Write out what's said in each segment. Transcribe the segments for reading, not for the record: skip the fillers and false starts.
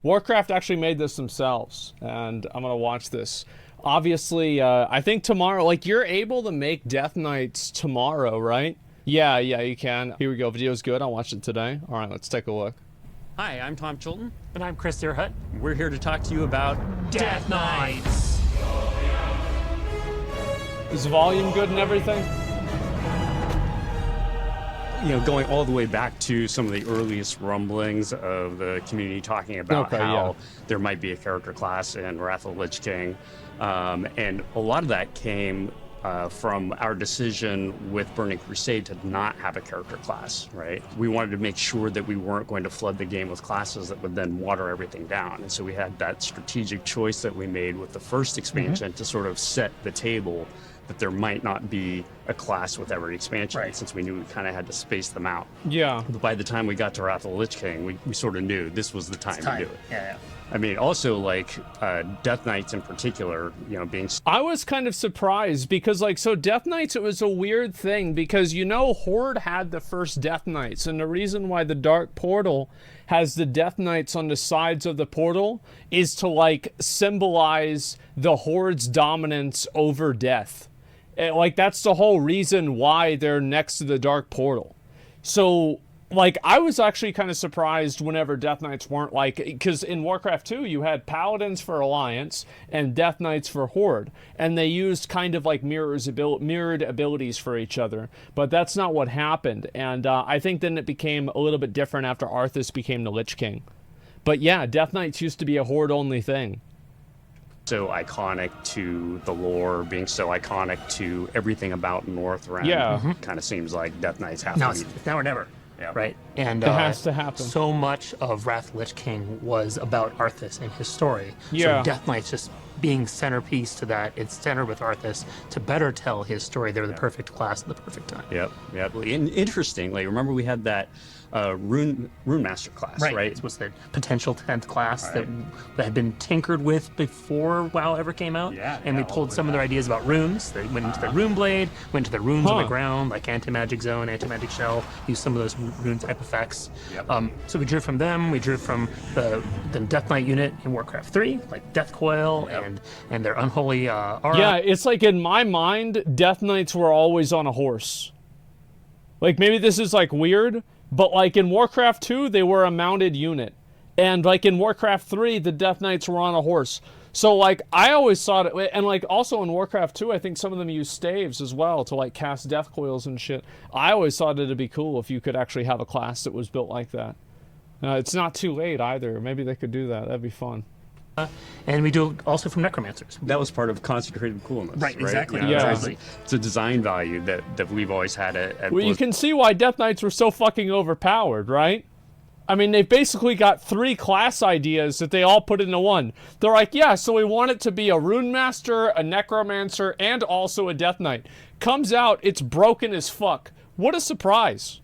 Warcraft actually made this themselves, and I'm gonna watch this. Obviously, I think tomorrow, like, you're able to make Death Knights tomorrow, right? Yeah, you can. Here we go. Video's good. I'll watch it today. All right, let's take a look. Hi, I'm Tom Chilton. And I'm Chris Deerhut. We're here to talk to you about Death Knights! Is the volume good and everything? You know, going all the way back to some of the earliest rumblings of the community talking about how there might be a character class in Wrath of the Lich King. And a lot of that came from our decision with Burning Crusade to not have a character class, right? We wanted to make sure that we weren't going to flood the game with classes that would then water everything down. And so we had that strategic choice that we made with the first expansion to sort of set the table that there might not be a class with every expansion, since we knew we kind of had to space them out. Yeah. But by the time we got to Wrath of the Lich King, we sort of knew this was the time to do it. Yeah. I mean, also, like, Death Knights in particular, you know, being... I was kind of surprised because, like, so Death Knights, it was a weird thing because, you know, Horde had the first Death Knights, and the reason why the Dark Portal has the Death Knights on the sides of the portal is to, like, symbolize the Horde's dominance over death. Like, that's the whole reason why they're next to the Dark Portal. So, like, I was actually kind of surprised whenever Death Knights weren't, like, because in Warcraft 2, you had Paladins for Alliance and Death Knights for Horde, and they used kind of like mirrored abilities for each other, but that's not what happened, and I think then it became a little bit different after Arthas became the Lich King. But yeah, Death Knights used to be a Horde-only thing. So iconic to the lore, being so iconic to everything about Northrend. Yeah. Kind of seems like Death Knights have Now to it's be. now or never. Yeah. Right? And It has to happen. So much of Wrath of the Lich King was about Arthas and his story. Yeah. So Death Knights just being centerpiece to that, it's centered with Arthas to better tell his story. They were the perfect class at the perfect time. Yep. And interestingly, remember we had that Rune Master class, right? It was the potential 10th class that had been tinkered with before WoW ever came out. And we pulled some of their ideas about runes. They went into the Rune Blade, went to the runes on the ground, like Anti-Magic Zone, Anti-Magic Shell, used some of those rune type effects. So we drew from them. We drew from the Death Knight unit in Warcraft 3, like Death Coil and their unholy aura. Yeah, it's like in my mind, Death Knights were always on a horse. Like, maybe this is, like, weird, but, like, in Warcraft 2, they were a mounted unit. And, like, in Warcraft 3, the Death Knights were on a horse. So, like, I always thought it... And, like, also in Warcraft 2, I think some of them use staves as well to, like, cast death coils and shit. I always thought it'd be cool if you could actually have a class that was built like that. It's not too late, either. Maybe they could do that. That'd be fun. And we do also from Necromancers. That was part of Consecrated Coolness, right? Exactly. Yeah. It's a design value that we've always had at Well, you can see why Death Knights were so fucking overpowered, right? I mean, they've basically got 3 class ideas that they all put into one. They're like, yeah, so we want it to be a Rune Master, a Necromancer, and also a Death Knight. Comes out, it's broken as fuck. What a surprise.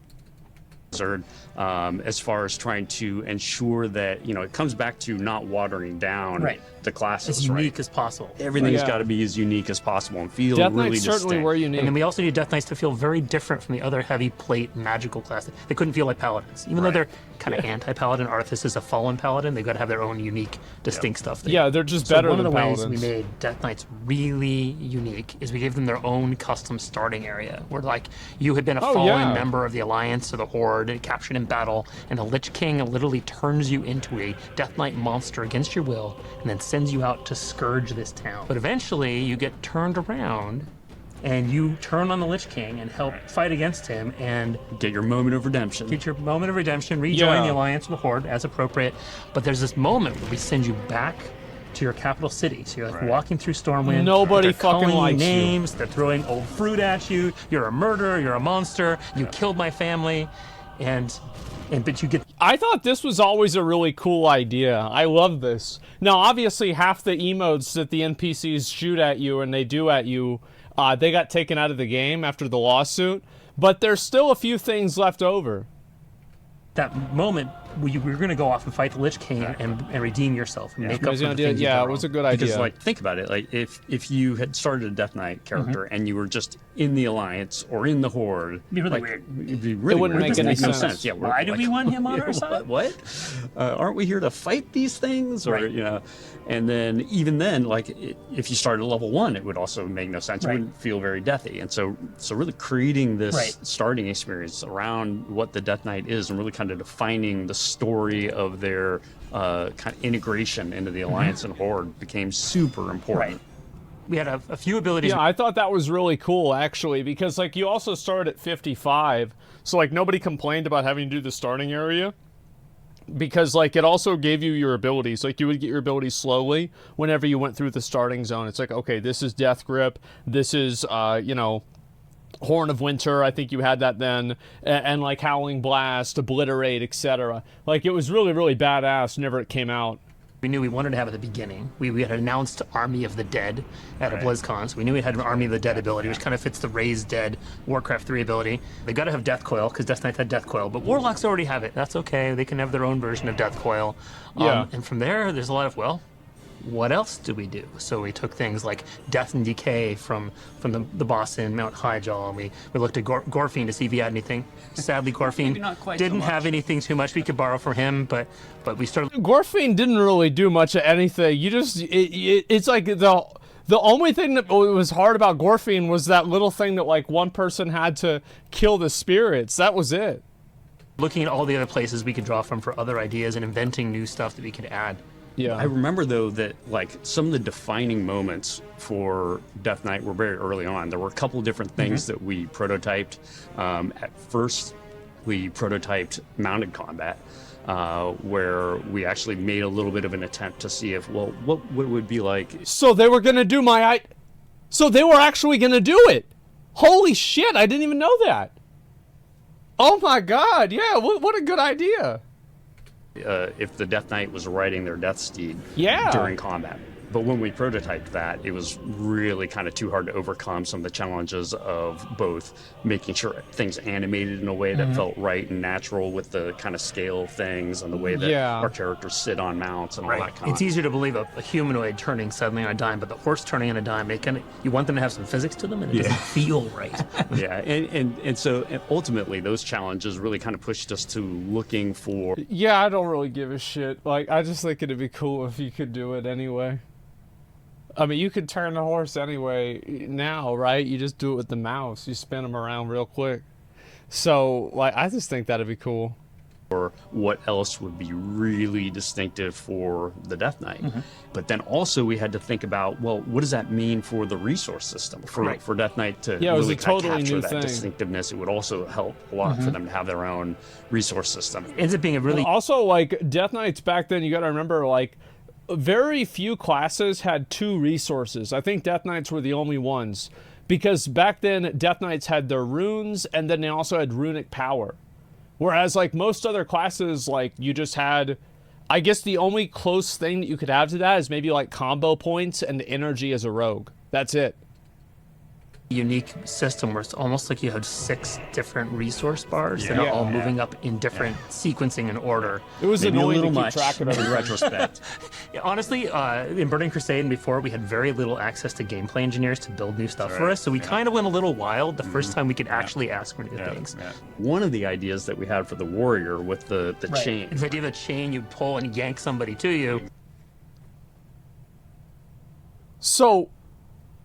As far as trying to ensure that, you know, it comes back to not watering down the classes, as unique as possible. Everything's got to be as unique as possible and feel Death really Knights certainly distinct. were unique. And then we also need Death Knights to feel very different from the other heavy plate magical classes. They couldn't feel like paladins. Even though they're kind of anti-paladin, Arthas is a fallen paladin, they've got to have their own unique, distinct stuff. Yeah, they're just better than one of the paladins. ways we made Death Knights really unique is we gave them their own custom starting area, where, like, you had been a fallen member of the Alliance or the Horde and captured in battle, and the Lich King literally turns you into a Death Knight monster against your will, and then sends you out to scourge this town. But eventually, you get turned around, and you turn on the Lich King and help fight against him, and get your moment of redemption. Rejoin the Alliance or the Horde as appropriate. But there's this moment where we send you back to your capital city. So you're like walking through Stormwind. Nobody fucking calling likes you names. They're throwing old fruit at you. You're a murderer. You're a monster. You killed my family, but you get... I thought this was always a really cool idea. I love this. Now, obviously, half the emotes that the NPCs shoot at you and they do at you, they got taken out of the game after the lawsuit, but there's still a few things left over. That moment you were going to go off and fight the Lich King and redeem yourself and make up for the things yeah, you've it was a done good idea. Because, like, think about it. Like, if you had started a Death Knight character and you were just in the Alliance or in the Horde, It'd be really like, weird. It'd be really It wouldn't weird. make It any no sense. Yeah, Why do we want him on our side? What? Aren't we here to fight these things? Or, Right. you know, and then even then, like, if you started at level 1, it would also make no sense. It Right. wouldn't feel very deathy. And so really creating this Right. starting experience around what the Death Knight is and really kind of defining the story of their kind of integration into the Alliance and Horde became super important. Right. We had a few abilities. Yeah, I thought that was really cool, actually, because, like, you also started at 55, so, like, nobody complained about having to do the starting area, because, like, it also gave you your abilities. Like, you would get your abilities slowly whenever you went through the starting zone. It's like, okay, this is Death Grip, this is, you know, Horn of Winter, I think you had that then, and like Howling Blast, Obliterate, etc. Like, it was really, really badass whenever it came out. We knew we wanted to have at the beginning. We had announced Army of the Dead at a BlizzCon, so we knew we had an Army of the Dead ability, which kind of fits the Raised Dead Warcraft 3 ability. They got to have Death Coil, because Death Knight had Death Coil, but Warlocks already have it. That's okay. They can have their own version of Death Coil. Yeah. And from there, there's a lot of, well, what else do we do? So we took things like Death and Decay from the boss in Mount Highjaw, and we looked at Gorfiend to see if he had anything. Sadly, Gorfiend didn't have anything too much we could borrow from him, but we started. Gorfiend didn't really do much of anything. You just, it's like the only thing that was hard about Gorfiend was that little thing that, like, one person had to kill the spirits. That was it. Looking at all the other places we could draw from for other ideas and inventing new stuff that we could add. Yeah. I remember, though, that, like, some of the defining moments for Death Knight were very early on. There were a couple of different things that we prototyped. At first, we prototyped mounted combat, where we actually made a little bit of an attempt to see if, well, what it would be like. So they were gonna do so they were actually gonna do it. Holy shit, I didn't even know that. Oh my god, yeah, what a good idea. If the Death Knight was riding their Death Steed Yeah. during combat. But when we prototyped that, it was really kind of too hard to overcome some of the challenges of both making sure things animated in a way that felt right and natural with the kind of scale things and the way that our characters sit on mounts and all that kind It's easier to believe a humanoid turning suddenly on a dime, but the horse turning on a dime, you want them to have some physics to them, and it doesn't feel right. Yeah, and so ultimately those challenges really kind of pushed us to looking for. Yeah, I don't really give a shit. Like, I just think it'd be cool if you could do it anyway. I mean, you could turn the horse anyway now, right? You just do it with the mouse. You spin them around real quick. So, like, I just think that'd be cool. Or what else would be really distinctive for the Death Knight. But then also we had to think about, well, what does that mean for the resource system for Death Knight to Yeah, it was really a totally capture new that thing. distinctiveness? It would also help a lot for them to have their own resource system. It ends up being a really Also, like, Death Knights back then, you gotta remember, like, very few classes had 2 resources. I think Death Knights were the only ones. Because back then, Death Knights had their runes, and then they also had runic power. Whereas, like, most other classes, like, you just had... I guess the only close thing that you could have to that is maybe, like, combo points and energy as a rogue. That's it. unique system where it's almost like you have 6 different resource bars that are all moving up in different sequencing and order. It was Maybe annoying a little to keep much track of in it. retrospect. Honestly, in Burning Crusade and before, we had very little access to gameplay engineers to build new stuff for us, so we kind of went a little wild the first time we could actually ask for new things. One of the ideas that we had for the warrior with the chain. The idea of a chain you pull and yank somebody to you. So,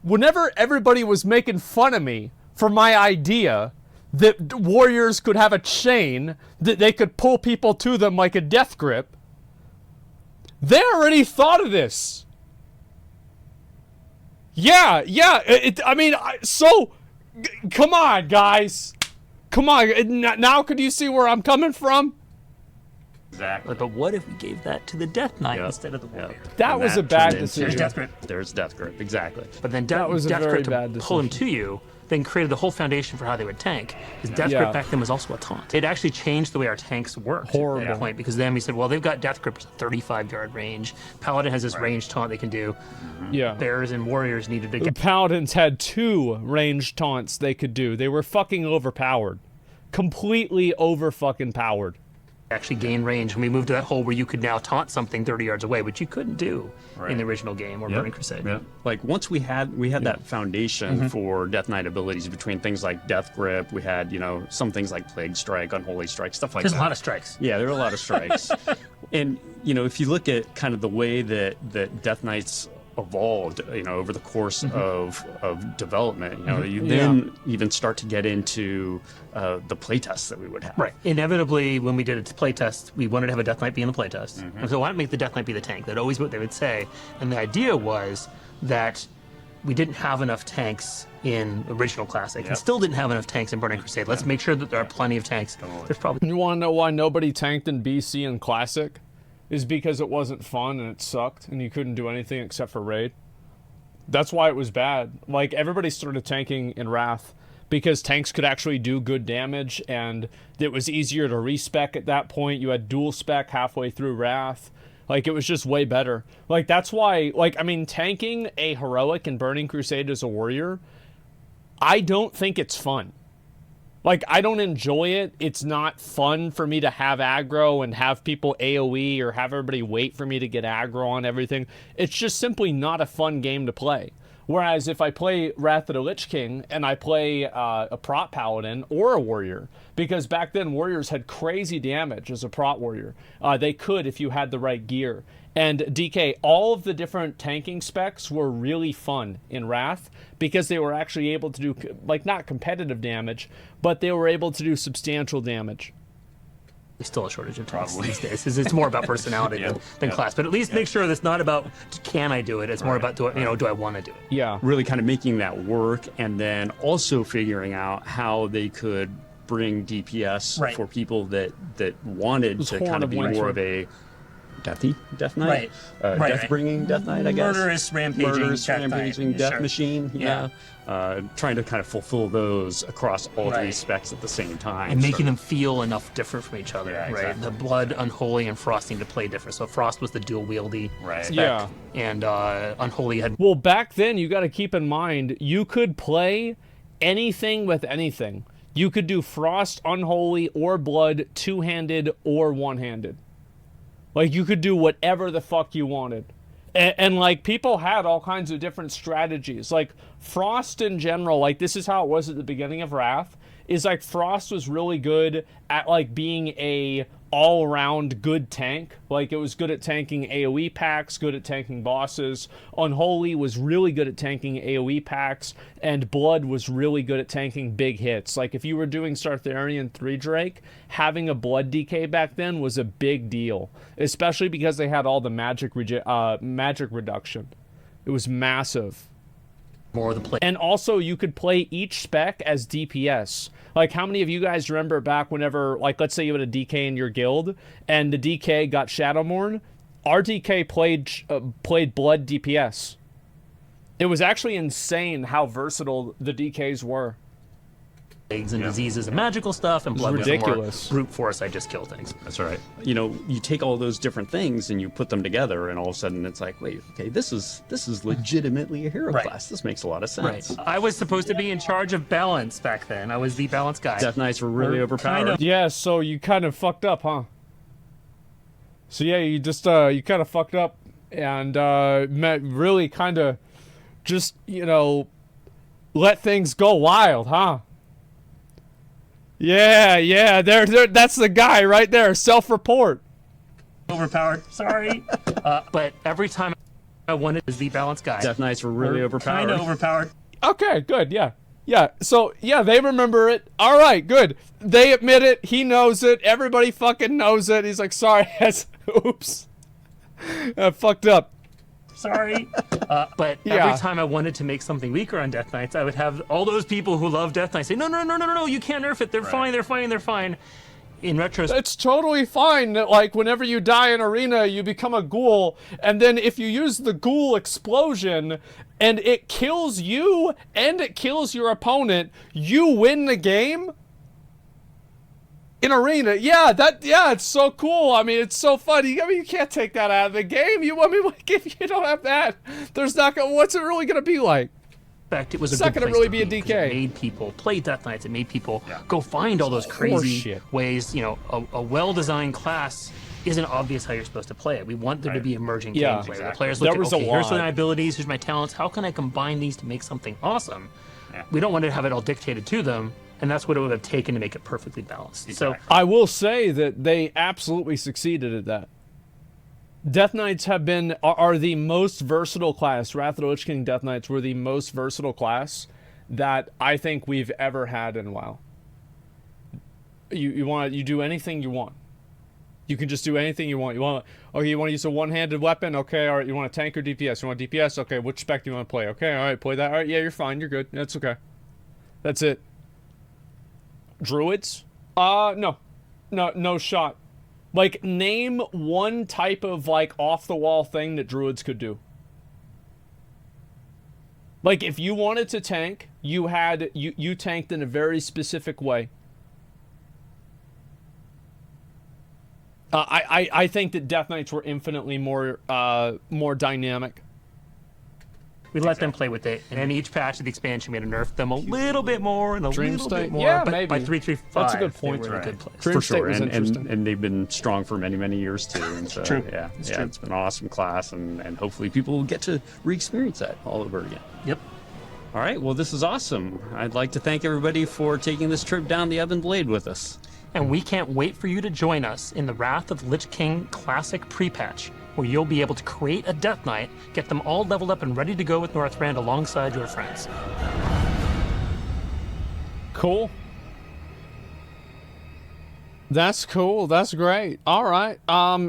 whenever everybody was making fun of me for my idea that warriors could have a chain that they could pull people to them like a death grip, they already thought of this. Yeah, come on, guys. Come on, now could you see where I'm coming from? Exactly. But what if we gave that to the Death Knight instead of the warrior? That And was a that bad turned into- decision. There's Death Grip. There's death grip, exactly. But then That was a Death very Grip to bad pull him decision. to you, then created the whole foundation for how they would tank. Because Death Yeah. Grip back then was also a taunt. It actually changed the way our tanks worked Horrible. at that point, because then we said, well, they've got Death Grip at 35-yard range. Paladin has this range taunt they can do. Yeah. Bears and warriors needed to The get Paladins had 2 ranged taunts they could do. They were fucking overpowered. Completely over fucking powered. actually gain range, and we moved to that hole where you could now taunt something 30 yards away, which you couldn't do in the original game or Burning Crusade. Like once we had that foundation for Death Knight abilities between things like Death Grip, we had some things like Plague Strike, Unholy Strike, stuff like that. There's a lot of strikes. Yeah, there are a lot of strikes. And if you look at kind of the way that Death Knights evolved, over the course of development, you then even start to get into the playtests that we would have. Right. Inevitably, when we did a playtest, we wanted to have a Death Knight be in the playtest. And so why not make the Death Knight be the tank? That's always what they would say. And the idea was that we didn't have enough tanks in original Classic, and still didn't have enough tanks in Burning Crusade. Let's make sure that there are plenty of tanks. There's probably. You want to know why nobody tanked in BC and Classic? Is because it wasn't fun and it sucked and you couldn't do anything except for raid. That's why it was bad. Like, everybody started tanking in Wrath because tanks could actually do good damage, and it was easier to respec at that point. You had dual spec halfway through Wrath. Like, it was just way better. Like, that's why, tanking a heroic in Burning Crusade as a warrior, I don't think it's fun. Like, I don't enjoy it. It's not fun for me to have aggro and have people AoE or have everybody wait for me to get aggro on everything. It's just simply not a fun game to play. Whereas if I play Wrath of the Lich King and I play a prot paladin or a warrior, because back then warriors had crazy damage as a prot warrior. They could if you had the right gear. And DK, all of the different tanking specs were really fun in Wrath because they were actually able to do, not competitive damage, but they were able to do substantial damage. There's still a shortage of tanks these days. It's more about personality than class. But at least make sure that's not about can I do it. It's more about do I want to do it. Yeah. Really kind of making that work, and then also figuring out how they could bring DPS for people that wanted to kind of be more of a Death Knight, death-bringing Death Knight, I guess. Murderous, rampaging Death Machine. Trying to kind of fulfill those across all three specs at the same time, and making them feel enough different from each other. Exactly. The Blood, Unholy, and Frost need to play different. So Frost was the dual wieldy spec, and Unholy had. Well, back then you got to keep in mind you could play anything with anything. You could do Frost, Unholy, or Blood two-handed or one-handed. Like, you could do whatever the fuck you wanted. And people had all kinds of different strategies. Like, Frost in general, this is how it was at the beginning of Wrath, is, Frost was really good at, being a all-around good tank. It was good at tanking AoE packs, good at tanking bosses. Unholy was really good at tanking AoE packs, and Blood was really good at tanking big hits. If you were doing Sartharian 3 Drake, having a Blood DK back then was a big deal, especially because they had all the magic reduction. It was massive. More the play. And also, you could play each spec as DPS. How many of you guys remember back whenever, let's say you had a DK in your guild, and the DK got Shadowmourne? Our DK played Blood DPS. It was actually insane how versatile the DKs were. Plagues and diseases and magical stuff, and Blood was ridiculous. More brute force, I just kill things. That's right. You take all those different things and you put them together, and all of a sudden it's like, wait, okay, this is legitimately a hero class. This makes a lot of sense. I was supposed to be in charge of balance back then. I was the balance guy. Death Knights were really overpowered. Yeah, so you kind of fucked up, huh? So yeah, you just you kind of fucked up, and really kind of just let things go wild, huh? Yeah, there, that's the guy right there. Self-report. Overpowered. Sorry, but every time I wanted to be the balance guy. Death Knights were really overpowered. Kind of overpowered. Okay, good. Yeah. So they remember it. All right, good. They admit it. He knows it. Everybody fucking knows it. He's like, sorry, oops, I fucked up. Sorry. But every time I wanted to make something weaker on Death Knights, I would have all those people who love Death Knights say, no, you can't nerf it. They're fine, they're fine. In retrospect, it's totally fine that, whenever you die in arena, you become a ghoul, and then if you use the ghoul explosion, and it kills you, and it kills your opponent, you win the game? In arena, it's so cool. I mean, it's so fun. You can't take that out of the game. If you don't have that, there's not gonna. What's it really gonna be like? It was a it's not good going place to really be a DK. It made people play Death Knights. It made people go find all those crazy ways. You know, a well-designed class isn't obvious how you're supposed to play it. We want there to be emerging gameplay. Exactly. The players look at, okay, here's my abilities, here's my talents. How can I combine these to make something awesome? Yeah. We don't want to have it all dictated to them, and that's what it would have taken to make it perfectly balanced. Exactly. So I will say that they absolutely succeeded at that. Death Knights are the most versatile class. Wrath of the Lich King Death Knights were the most versatile class that I think we've ever had in WoW. You do anything you want. You can just do anything you want. You want to use a one-handed weapon? Okay, all right. You want a tank or DPS? You want DPS? Okay, which spec do you want to play? Okay, all right, play that. All right, yeah, you're fine. You're good. That's okay. That's it. Druids? No shot. Like, name one type of, like, off-the-wall thing that druids could do. Like, if you wanted to tank, you tanked in a very specific way. I think that Death Knights were infinitely more dynamic. We let them play with it, and then each patch of the expansion, we had to nerf them a little bit more and a little bit more. Yeah, but maybe. By 3.35, that's a good point. They were in a good place. For sure, and they've been strong for many, many years too. And so, true. Yeah, it's been an awesome class, and hopefully people will get to re-experience that all over again. Yep. All right, well, this is awesome. I'd like to thank everybody for taking this trip down the Ebon Blade with us. And we can't wait for you to join us in the Wrath of Lich King Classic pre-patch, where you'll be able to create a Death Knight, get them all leveled up and ready to go with Northrend alongside your friends. Cool. That's cool. That's great. All right.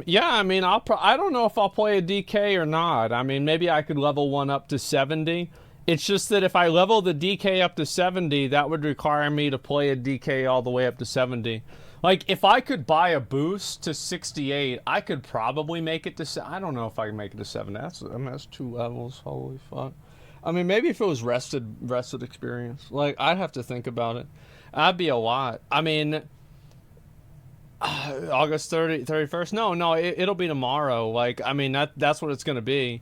Yeah, I mean, I don't know if I'll play a DK or not. I mean, maybe I could level one up to 70. It's just that if I level the DK up to 70, that would require me to play a DK all the way up to 70. Like, if I could buy a boost to 68, I could probably make it to... I don't know if I can make it to 70. That's 2 levels. Holy fuck. I mean, maybe if it was rested experience. Like, I'd have to think about it. That'd be a lot. I mean... August 31st? No, it'll be tomorrow. Like, I mean, that's what it's going to be.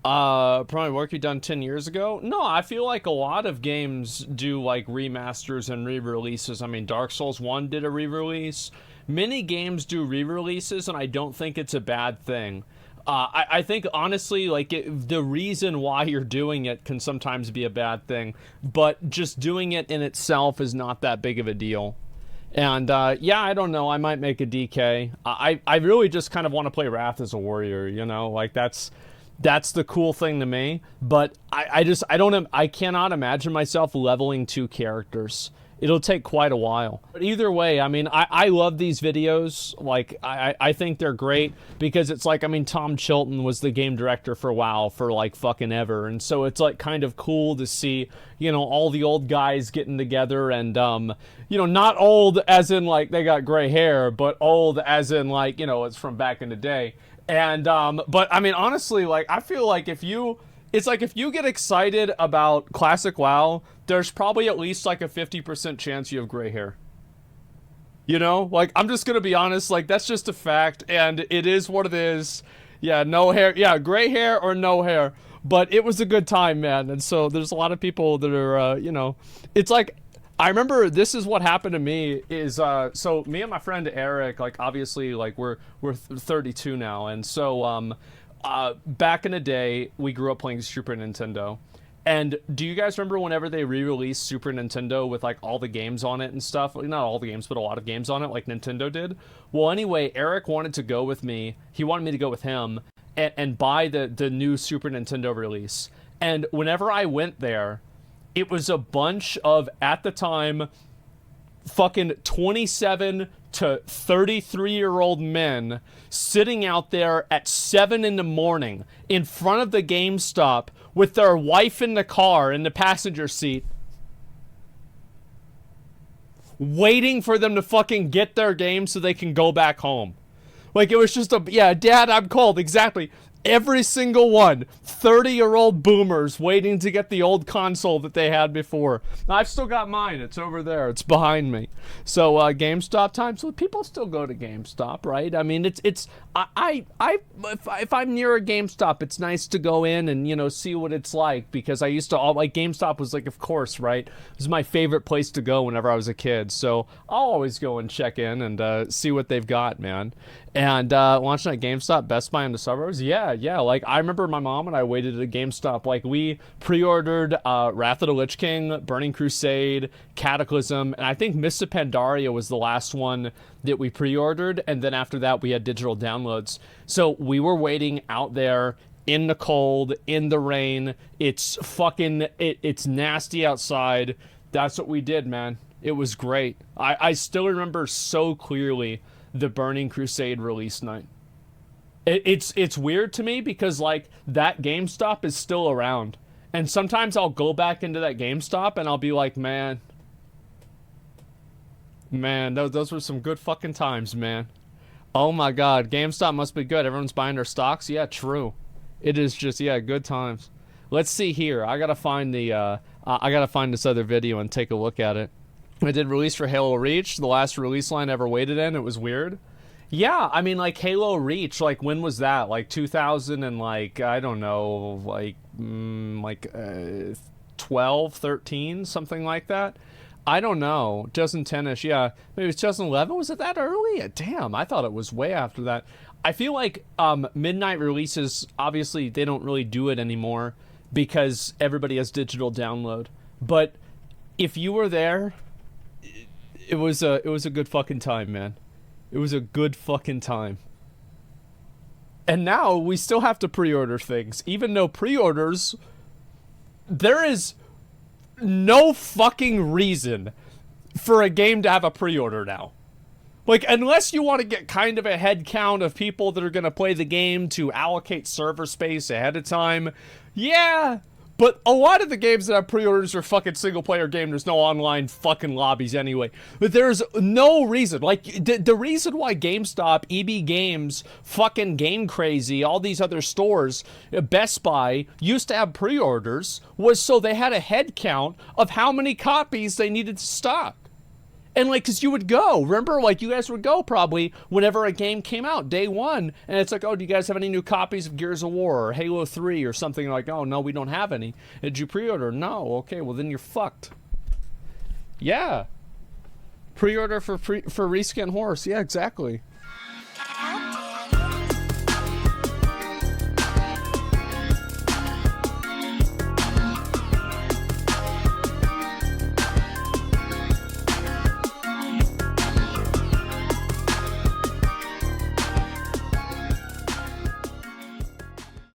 Probably work you done 10 years ago? No, I feel like a lot of games do like remasters and re-releases. I mean, Dark Souls 1 did a re-release. Many games do re-releases, and I don't think it's a bad thing. I think, honestly, like, the reason why you're doing it can sometimes be a bad thing, but just doing it in itself is not that big of a deal. And, yeah, I don't know. I might make a DK. I really just kind of want to play Wrath as a warrior, you know? Like, that's the cool thing to me, but I cannot imagine myself leveling 2 characters. It'll take quite a while. But either way, I mean, I love these videos. Like, I think they're great because it's like, I mean, Tom Chilton was the game director for WoW for like fucking ever. And so it's like kind of cool to see, you know, all the old guys getting together and, you know, not old as in like they got gray hair, but old as in like, you know, it's from back in the day. And, but I mean, honestly, like, I feel like if you get excited about classic WoW, there's probably at least like a 50% chance you have gray hair. You know, like, I'm just gonna be honest, like, that's just a fact, and it is what it is. Yeah, no hair, yeah, gray hair or no hair, but it was a good time, man. And so there's a lot of people that are, you know, it's like, I remember this is what happened to me is, so me and my friend Eric, like, obviously, like, we're 32 now, and so, back in the day, we grew up playing Super Nintendo. And do you guys remember whenever they re-released Super Nintendo with, like, all the games on it and stuff? Like, not all the games, but a lot of games on it, like Nintendo did? Well, anyway, Eric wanted to go with me. He wanted me to go with him and buy the new Super Nintendo release. And whenever I went there, it was a bunch of, at the time, fucking 27 to 33-year-old men sitting out there at 7 in the morning in front of the GameStop with their wife in the car in the passenger seat, waiting for them to fucking get their game so they can go back home. Like, it was just yeah, Dad, I'm cold. Exactly. Every single one. 30-year-old boomers waiting to get the old console that they had before. I've still got mine. It's over there. It's behind me. So GameStop time. So people still go to GameStop, right? I mean, if I'm near a GameStop, it's nice to go in and, you know, see what it's like, because I used to like GameStop was like, of course, right? It was my favorite place to go whenever I was a kid. So I'll always go and check in and see what they've got, man. And launching at GameStop, Best Buy in the suburbs, yeah. Like, I remember my mom and I waited at a GameStop. Like, we pre-ordered Wrath of the Lich King, Burning Crusade, Cataclysm, and I think Mists of Pandaria was the last one that we pre-ordered. And then after that, we had digital downloads. So we were waiting out there in the cold, in the rain. It's fucking, it's nasty outside. That's what we did, man. It was great. I still remember so clearly the Burning Crusade release night. It's weird to me because, like, that GameStop is still around. And sometimes I'll go back into that GameStop and I'll be like, man, those were some good fucking times, man. Oh my god, GameStop must be good. Everyone's buying their stocks. Yeah, true. It is just, yeah, good times. Let's see here. I gotta find this other video and take a look at it. I did release for Halo Reach, the last release line I ever waited in. It was weird. Yeah, I mean, like, Halo Reach, like, when was that? Like 2000 and, like, I don't know, like 12, 13, something like that. I don't know. 2010-ish, yeah. Maybe it was 2011. Was it that early? Damn, I thought it was way after that. I feel like midnight releases, obviously, they don't really do it anymore because everybody has digital download. But if you were there, it was a good fucking time, man. It was a good fucking time. And now we still have to pre-order things, even though pre-orders, there is no fucking reason for a game to have a pre-order now. Like, unless you want to get kind of a head count of people that are going to play the game to allocate server space ahead of time, yeah. But a lot of the games that have pre-orders are fucking single-player game. There's no online fucking lobbies anyway. But there's no reason. Like, the reason why GameStop, EB Games, fucking Game Crazy, all these other stores, Best Buy, used to have pre-orders was so they had a head count of how many copies they needed to stock. And, like, because you would go, remember, like, you guys would go probably whenever a game came out, day one, and it's like, oh, do you guys have any new copies of Gears of War or Halo 3 or something? Like, oh, no, we don't have any. Did you pre-order? No. Okay, well, then you're fucked. Yeah. Pre-order for Reskin Horse. Yeah, exactly.